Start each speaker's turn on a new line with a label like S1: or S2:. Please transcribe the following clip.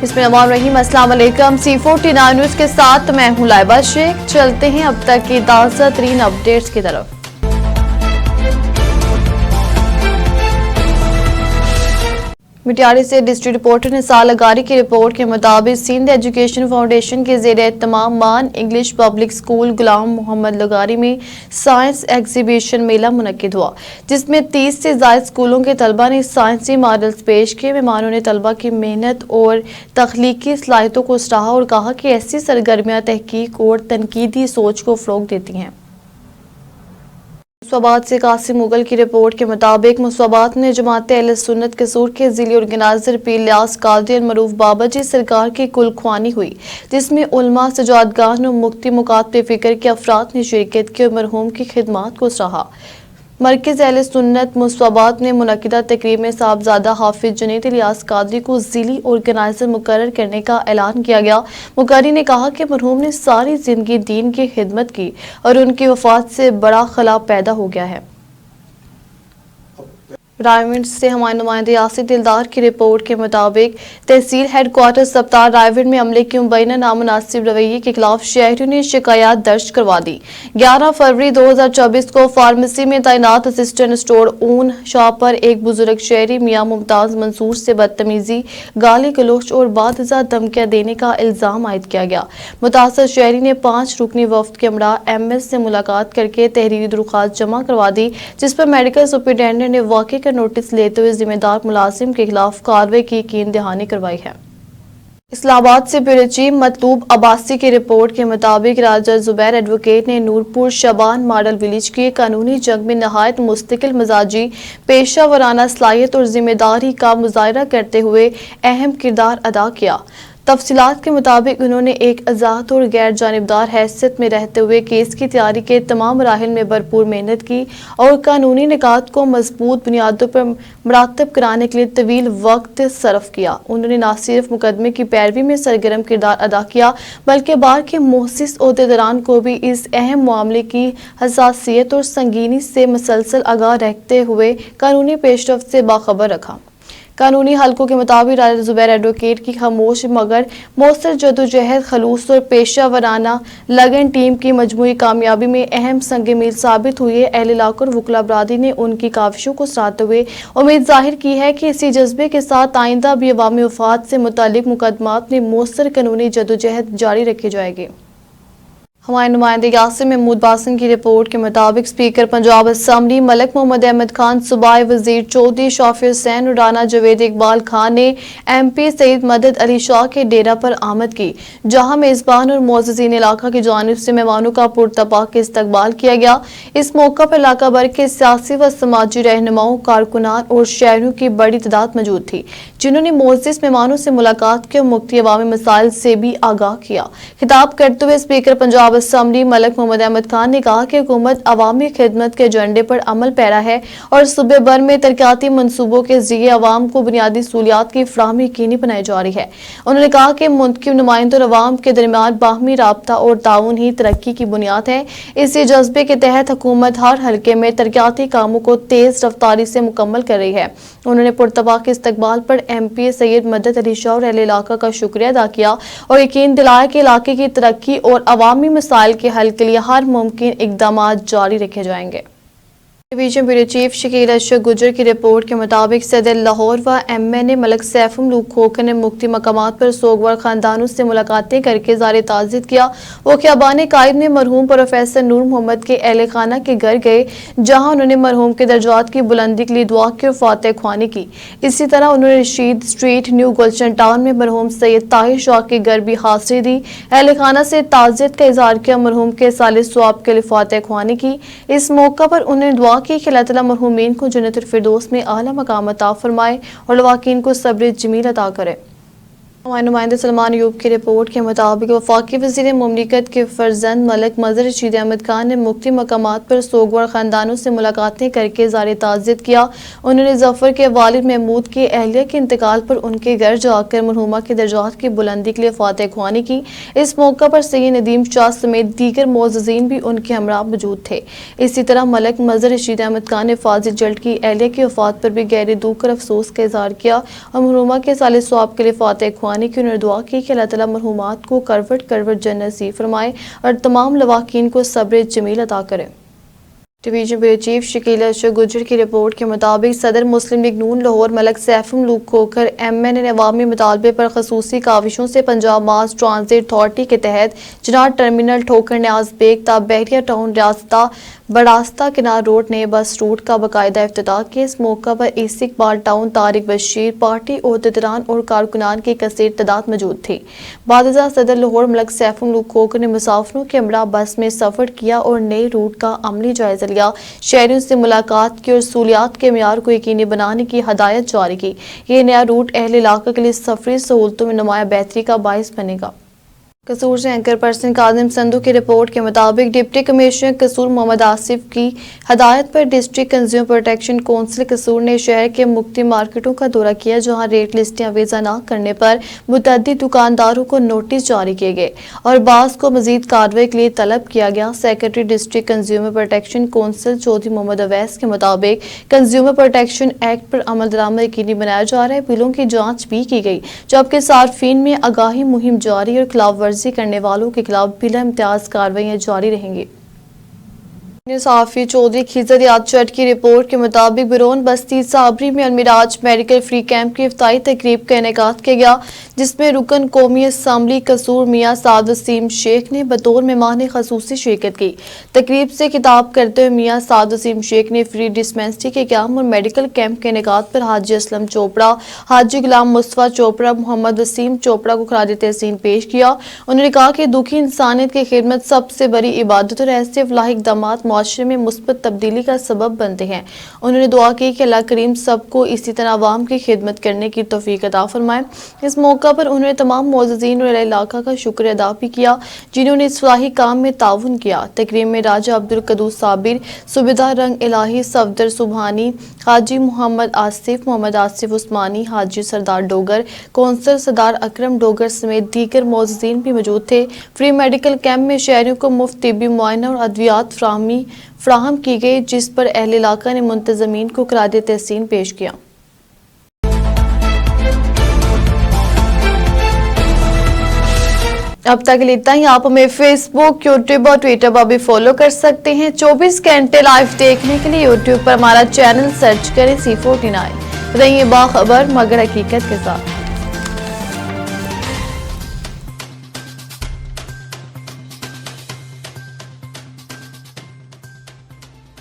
S1: बिस्मिल्लाहिर्रहमानिर्रहीम। अस्सलाम वालेकुम। C49 न्यूज़ के साथ मैं हूं लाइबा शेख। चलते हैं अब तक की ताज़ा तरीन अपडेट्स की तरफ। मिटियारी से डिस्ट्रिक्ट रिपोर्टर निसार लगारी की रिपोर्ट के मुताबिक सिंध एजुकेशन फाउंडेशन के ज़ेरे तमाम मान इंग्लिश पब्लिक स्कूल गुलाम मोहम्मद लगारी में साइंस एग्जीबिशन मेला मुनक्किद हुआ, जिसमें 30 से ज़ायद स्कूलों के तलबा ने साइंसी मॉडल्स पेश किए। मेहमानों ने तलबा की मेहनत और तख्लीकी सलाहियतों को सराहा और कहा कि ऐसी सरगर्मियाँ तहकीक और तनकीदी सोच को फ़रोग़ देती हैं। मुस्वाबाद से कासिम मुगल की रिपोर्ट के मुताबिक मुस्वाबाद में जमात अहले सुन्नत कसूर के ज़िली ऑर्गेनाइजर पीर लियास कादरी मरूफ बाबाजी सरकार की कुलख्वानी हुई, जिसमें उलमा, सजादगान और मुफ्ती मुकातबे फ़िक्र के अफराद ने शिरकत की और मरहूम की खिदमात को सराहा। मरकज़ अहले सुन्नत मुस्वाबाद में मुनक्किदा तकरीब में साहबजादा हाफिज जुनैद इलियास कादरी को ज़िली ऑर्गेनाइजर मुकर्रर करने का ऐलान किया गया। मुकर्री ने कहा कि मरहूम ने सारी जिंदगी दीन की खिदमत की और उनकी वफात से बड़ा खला पैदा हो गया है। रायविंड से हमारे नुमाइंदे यासिर दिलदार की रिपोर्ट के मुताबिक तहसील हेडक्वार्टर सप्ताह रायविंड में अमले की मुबैना नामुनासिब रवैये के खिलाफ शहरियों ने शिकायत दर्ज करवा दी। 11 फरवरी 2024 को फार्मेसी में तैनात असिस्टेंट स्टोर ऊन शॉप पर एक बुजुर्ग शहरी मियां मुमताज मंसूर से बदतमीजी, गाली गलोच और बादजा धमकियां देने का इल्जाम आयद किया गया। मुतासर शहरी ने 5 रुकनी वफ्द के हमरा MS से मुलाकात करके तहरीरी दरख्वास्त जमा करवा दी, जिस पर मेडिकल सुपरिटेंडेंट ने वाक़े का नोटिस लेते हुए जिम्मेदार मुलाजिम के खिलाफ कार्रवाई की यकीन दहानी करवाई है। इस्लामाबाद से ब्यूरो चीफ मतलूब अब्बासी की रिपोर्ट के मुताबिक राजा जुबैर एडवोकेट ने नूरपुर शबान मॉडल विलेज की कानूनी जंग में नहायत मुस्तकिल मिजाजी, पेशा वराना सलाहियत और जिम्मेदारी का मुजाहरा करते हुए अहम किरदार अदा किया। तफसीलात के मुताबिक उन्होंने एक आज़ाद और गैर जानिबदार हैसियत में रहते हुए केस की तैयारी के तमाम मराहिल में भरपूर मेहनत की और कानूनी निकात को मजबूत बुनियादों पर मुरतब कराने के लिए तवील वक्त सर्फ किया। उन्होंने न सिर्फ मुकदमे की पैरवी में सरगर्म किरदार अदा किया, बल्कि बार के मुहसिस ओहदेदारान को भी इस अहम मामले की हसासियत और संगीनी से मुसलसल आगाह रखते हुए कानूनी पेशरफ्त से बाखबर रखा। कानूनी हलकों के मुताबिक राजा जुबैर एडवोकेट की खामोश मगर मौसर जदोजहद, खलूस और पेशा वराना लगन टीम की मजमूई कामयाबी में अहम संग मील साबित हुई है। अहले इलाका और वकला बरादरी ने उनकी काविशों को सराहते हुए उम्मीद जाहिर की है कि इसी जज्बे के साथ आइंदा भी अवामी वफात से मुतालिक मुकदमात में मौसर कानूनी जदोजहद जारी रखी जाएगी। हमारे नुमाइंदे यासिर महमूद बासिन की रिपोर्ट के मुताबिक स्पीकर पंजाब असम्बली मलक मोहम्मद अहमद खान, सूबाई वजीर चौधरी शौफी हुसैन और राना जवेद इकबाल खान ने MP सईद मदद अली शाह के डेरा पर आमद की, जहां मेज़बान और मोअज़्ज़िज़ीन इलाका की जानिब से मेहमानों का पुरतपाक इस्तकबाल किया गया। इस मौका पर इलाका भर के सियासी व समाजी रहनुमाओं, कारकुनान और शहरियों की बड़ी तादाद मौजूद थी, जिन्होंने मोअज़्ज़िज़ मेहमानों से मुलाकात की और मुख्तलिफ अवामी मसाइल से भी आगाह किया। खिताब करते हुए स्पीकर पंजाब असम्बली मलक मोहम्मद अहमद खान ने कहा कि हुकूमत अवामी खिदमत के एजेंडे पर अमल पैरा है और सूबे भर में तरक्याती मनसूबों के जरिए अवाम को बुनियादी सहूलियात की फराहमी यकीनी बनाई जा रही है। उन्होंने कहा कि मुंतखब नुमाइंदों और अवाम के दरमियान बाहमी राबता और ताउन ही तरक्की की बुनियाद है। इसी जज्बे के तहत हुकूमत हर हल्के में तरक्याती कामों को तेज रफ्तारी से मुकम्मल कर रही है। उन्होंने पुरतपाक इस्तकबाल पर MP सैयद मदद अली शाह और अहले इलाका का शुक्रिया अदा किया और यकीन दिलाया कि इलाके की तरक्की और अवामी मसाइल के हल के लिए हर मुमकिन इक़दामात जारी रखे जाएंगे। Division bureau chief Shakeel Ashraf गुजर की रिपोर्ट के मुताबिक सदर लाहौर व MNA मलक सैफुल खोखर ने मुख्तलिफ मकामात पर सोगवार खानदानों से मुलाकातें करके ज़ारे ताज़ियत किया। वो ख़ियाबान कायद में मरहूम प्रोफेसर नूर मोहम्मद के अहले खाना के घर गए, जहाँ उन्होंने मरहूम के दर्जात की बुलंदी के लिए दुआ की और फातह ख्वानी की। इसी तरह उन्होंने रशीद स्ट्रीट न्यू गुलशन टाउन में मरहूम सैयद ताहिर शाह के घर भी हाज़िरी दी, अहले खाना से ताज़ियत का इज़हार किया, मरहूम के साले स्वाब के लिए फातह ख्वानी की। इस मौका पर उन्होंने दुआ कि अल्लाह ताला मरहूमीन को जन्नतुल फिरदौस में आला मकाम अता फरमाए और लवाकीन को सब्र जमील अता करे। हमारे नुमाइंदे सलमान अयूब की रिपोर्ट के मुताबिक वफाकी वज़ीर मुमलिकत के फर्जंद मलक मज़हर रशीद अहमद खान ने मुख्तलिफ मकामात पर सोगवार खानदानों से मुलाकातें करके ज़ारे ताज़ियत किया। उन्होंने ज़फ़र के वालिद महमूद के अहलिया के इंतकाल पर उनके घर जाकर मरहूमा के दर्जात की बुलंदी के लिए फातह ख्वानी की। इस मौका पर सैयद नदीम शाह समेत दीगर मोअज़्ज़िज़ीन भी उनके हमरा मौजूद थे। इसी तरह मलक मज़हर रशीद अहमद खान ने फाजिल जल्द की अहलिया की वफ़ात पर भी गहरे दुख और अफसोस का इज़हार किया और मरहूमा के साले स्वाब के लिए फातह ख्वानी پانے کی انہوں نے دعا کی کہ اللہ تعالیٰ مرحومات کو کروٹ کروٹ جنت نصیب فرمائے اور تمام لواحقین کو صبر جمیل عطا کرے۔ ڈویژن بیورو چیف شکیل اشرف گجر کی رپورٹ کے مطابق صدر مسلم لیگ نون لاہور ملک سیف ملوک کھوکھر MN نے عوامی مطالبے پر خصوصی کاوشوں سے پنجاب ماس ٹرانزٹ اتھارٹی کے تحت جناح ٹرمینل ٹھوکر نیاز بیگ تا بحریہ ٹاؤن ریاستہ براستہ کنار روڈ نئے بس روٹ کا باقاعدہ افتتاح کیا۔ اس موقع پر AC Iqbal town Tariq Bashir party عہدیداران اور کارکنان کی کثیر تعداد موجود تھی۔ بعد ازاں صدر لاہور ملک سیف ملوک کھوکھر نے مسافروں کے ہمراہ بس میں سفر کیا اور نئے روٹ کا عملی جائزہ لیا، شہریوں سے ملاقات کی اور سہولیات کے معیار کو یقینی بنانے کی ہدایت جاری کی۔ یہ نیا روٹ اہل علاقہ کے لیے سفری سہولتوں میں نمایاں بہتری کا باعث بنے گا۔ قصور سے اینکر پرسن کاظم سندھو کی رپورٹ کے مطابق ڈپٹی کمشنر قصور محمد آصف کی ہدایت پر ڈسٹرکٹ کنزیومر پروٹیکشن کونسل قصور نے شہر کے مختلف مارکیٹوں کا دورہ کیا، جہاں ریٹ لسٹیں وضع نہ کرنے پر متعدد دکانداروں کو نوٹس جاری کیے گئے اور بعض کو مزید کارروائی کے لیے طلب کیا گیا۔ Secretary district consumer protection council Chaudhry Muhammad Awais کے مطابق کنزیومر پروٹیکشن ایکٹ پر عمل درآمد یقینی بنایا جا رہا ہے، بلوں کی جانچ بھی کی گئی، جبکہ صارفین میں آگاہی مہم جاری اور خلاف ورزی کرنے والوں کے خلاف بلا امتیاز کارروائیاں جاری رہیں گی۔ صحافی چودھری خیزر یاد چٹ کی رپورٹ کے مطابق برون بستی صابری میں المیراج میڈیکل فری کیمپ کی افتتاحی تقریب کا انعقاد کیا گیا، جس میں رکن قومی اسمبلی قصور میاں سعد وسیم شیخ نے بطور مہمان خصوصی شرکت کی۔ تقریب سے خطاب کرتے ہوئے میاں سعد وسیم شیخ نے فری ڈسپنسری کے قیام اور میڈیکل کیمپ کے انعقاد پر حاجی اسلم چوپڑا، حاجی غلام مصطفیٰ چوپڑا، محمد وسیم چوپڑا کو خراج تحسین پیش کیا۔ انہوں نے کہا کہ دکھی انسانیت کی خدمت سب سے بڑی عبادت اور ایسے فلاحی اقدامات معاشرے میں مثبت تبدیلی کا سبب بنتے ہیں۔ انہوں نے دعا کی کہ اللہ کریم سب کو اسی طرح عوام کی خدمت کرنے کی توفیق عطا فرمائے۔ اس موقع پر انہوں نے تمام معززین اور اہل علاقہ کا شکر ادا بھی کیا، جنہوں نے اس فلاحی کام میں تعاون کیا۔ تقریب میں راجہ عبدالقدوس صابر، صوبیدار رنگ الہی صفدر سبحانی، حاجی محمد آصف عثمانی، حاجی سردار ڈوگر، کونسل سردار اکرم ڈوگر سمیت دیگر معززین بھی موجود تھے۔ فری میڈیکل کیمپ میں شہریوں کو مفت طبی معائنہ اور ادویات فراہم کی گئی، جس پر اہل علاقہ نے منتظمین کو خراج تحسین پیش کیا۔ اب تک اتنا ہی۔ آپ ہمیں فیس بک، یوٹیوب اور ٹویٹر پر بھی فالو کر سکتے ہیں۔ 24 گھنٹے لائیو دیکھنے کے لیے یوٹیوب پر ہمارا چینل سرچ کریں C49۔ رہیے باخبر مگر حقیقت کے ساتھ۔